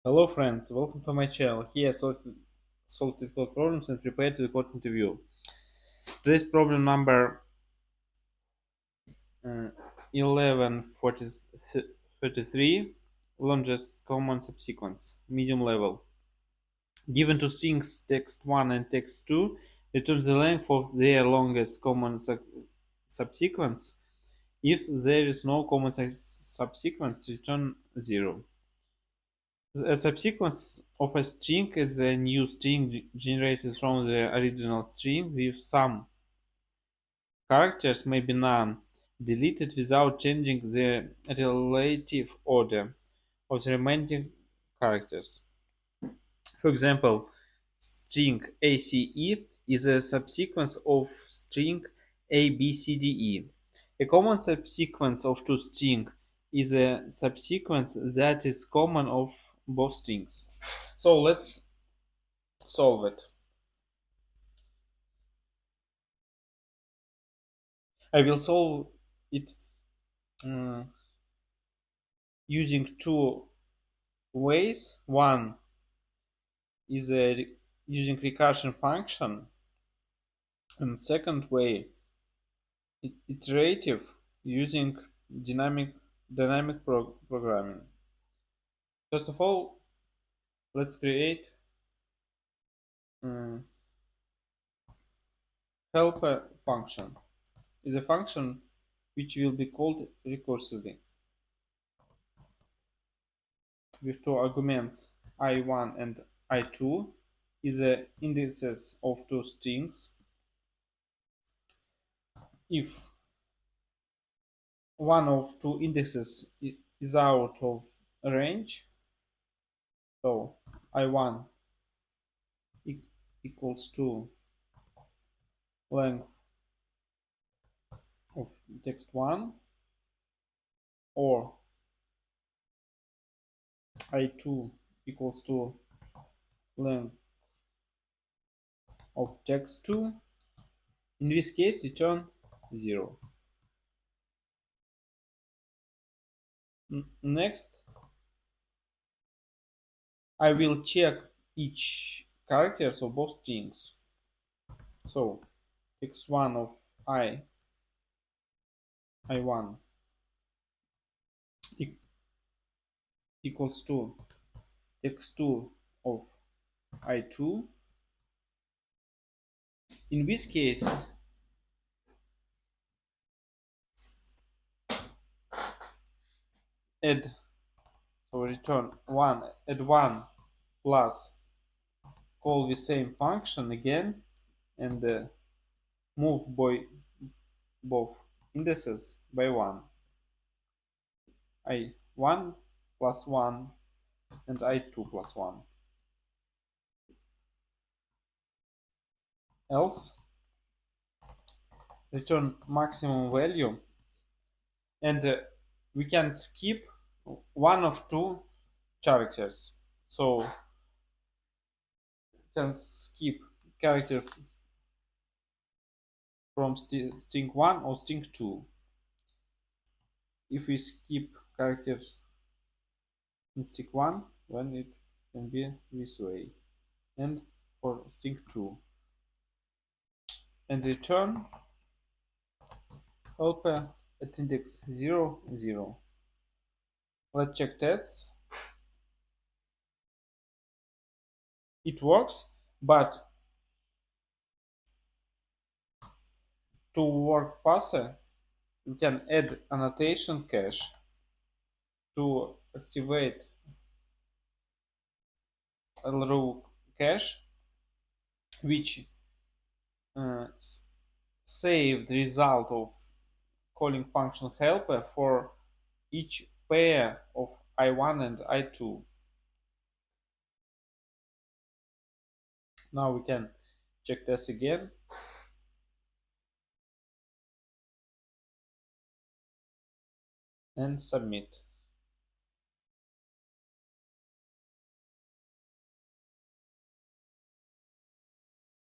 Hello friends, welcome to my channel. Here I solve LeetCode problems and prepare to the code interview. Today's problem number 1133, longest common subsequence, medium level. Given two strings text1 and text2, return the length of their longest common subsequence. If there is no common subsequence, return 0. A subsequence of a string is a new string generated from the original string with some characters, maybe none, deleted without changing the relative order of the remaining characters. For example, string ACE is a subsequence of string ABCDE. A common subsequence of two strings is a subsequence that is common of both strings. So let's solve it. I will solve it uh, using two ways. One is using recursion function, and second way iterative using dynamic programming. First of all, let's create uh, helper function. Is a function which will be called recursively with two arguments I1 and I2 is the indices of two strings. If one of two indices is out of range, so I1 equals to length of text1, or I2 equals to length of text2, in this case return 0. Next, I will check each characters of both strings. So text1 of I1 equals to text2 of I2. In this case, add return 1, add 1 plus call the same function again and move both indices by 1. I1 plus 1 and I2 plus 1. Else, return maximum value, and we can skip one of two characters. So we can skip character from string 1 or string 2. If we skip characters in string 1, then it can be this way. And for string 2. And return helper at index 0, 0. Let's check tests. It works, but to work faster, we can add annotation cache to activate a row cache, which uh, save the result of calling function helper for each pair of I1 and I2. Now we can check this again. And submit.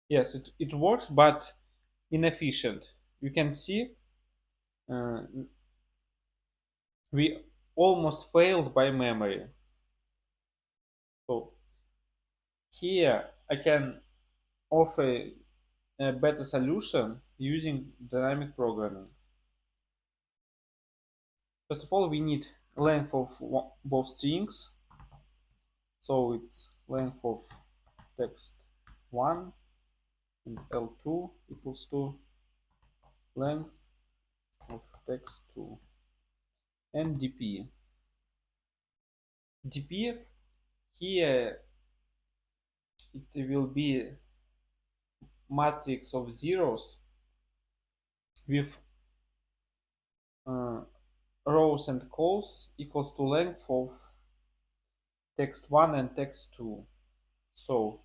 Yes, it works, but inefficient. You can see uh, we almost failed by memory. So here I can offer a better solution using dynamic programming. First of all, we need length of both strings. So it's length of text1 and L2 equals to length of text2 and dp. dp here it will be matrix of zeros with rows and columns equals to length of text1 and text2. So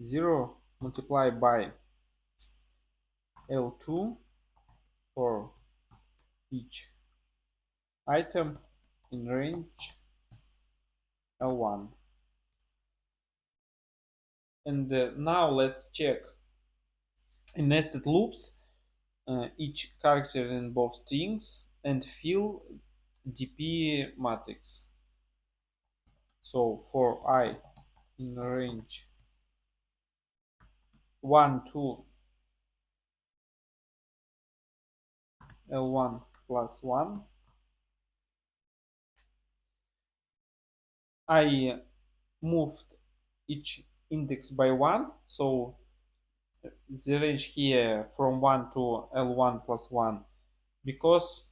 0 multiplied by L2 for each item in range L1. And now let's check in nested loops each character in both strings and fill dp matrix. So for I in range 1 to L1 plus 1, I moved each index by 1, so the range here from 1 to L1 plus 1, because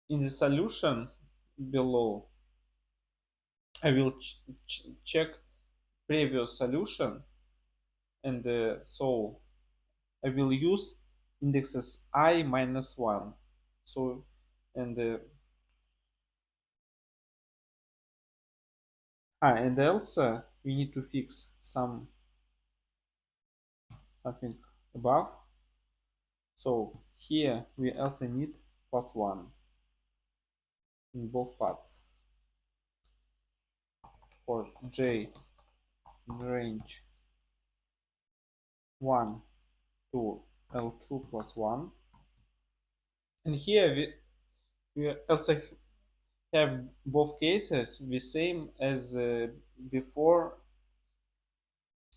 in the solution below I will check previous solution, and so I will use indexes I minus 1. So and and also we need to fix something above. So here we also need plus 1 in both parts. For j in range 1 to L2 plus 1. And here we also have both cases the same as before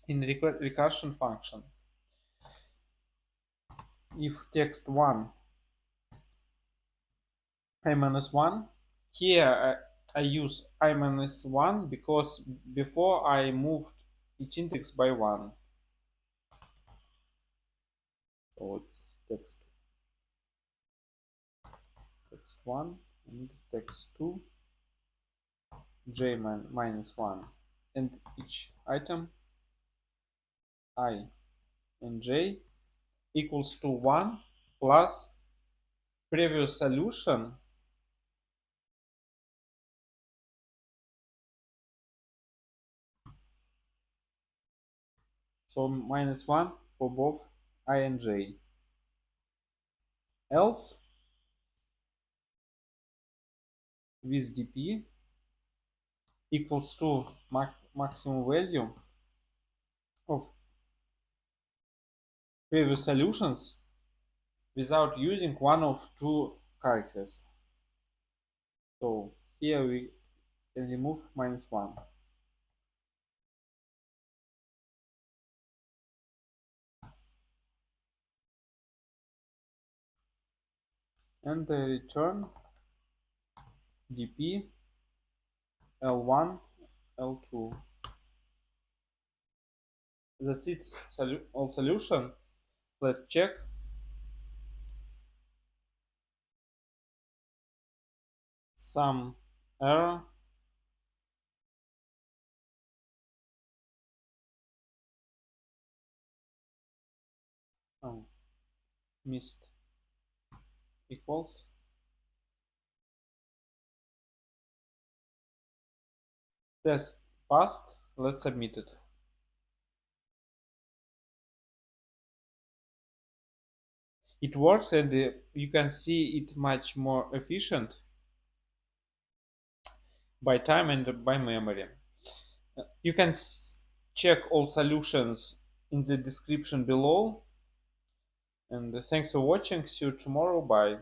in recursion function. If text1 I minus 1, here I use I minus 1 because before I moved each index by 1. So it's text1 and text2 j minus 1, and each item I and j equals to 1 plus previous solution so minus 1 for both I and j. Else with dp equals to maximum value of previous solutions without using one of two characters. So here we can remove minus 1. And return dp L1 L2. That's it, all solution. Let's check. Some error. Oh, missed equals. Test passed. Let's submit it. It works, and you can see it much more efficient by time and by memory. You can check all solutions in the description below. And thanks for watching. See you tomorrow. Bye.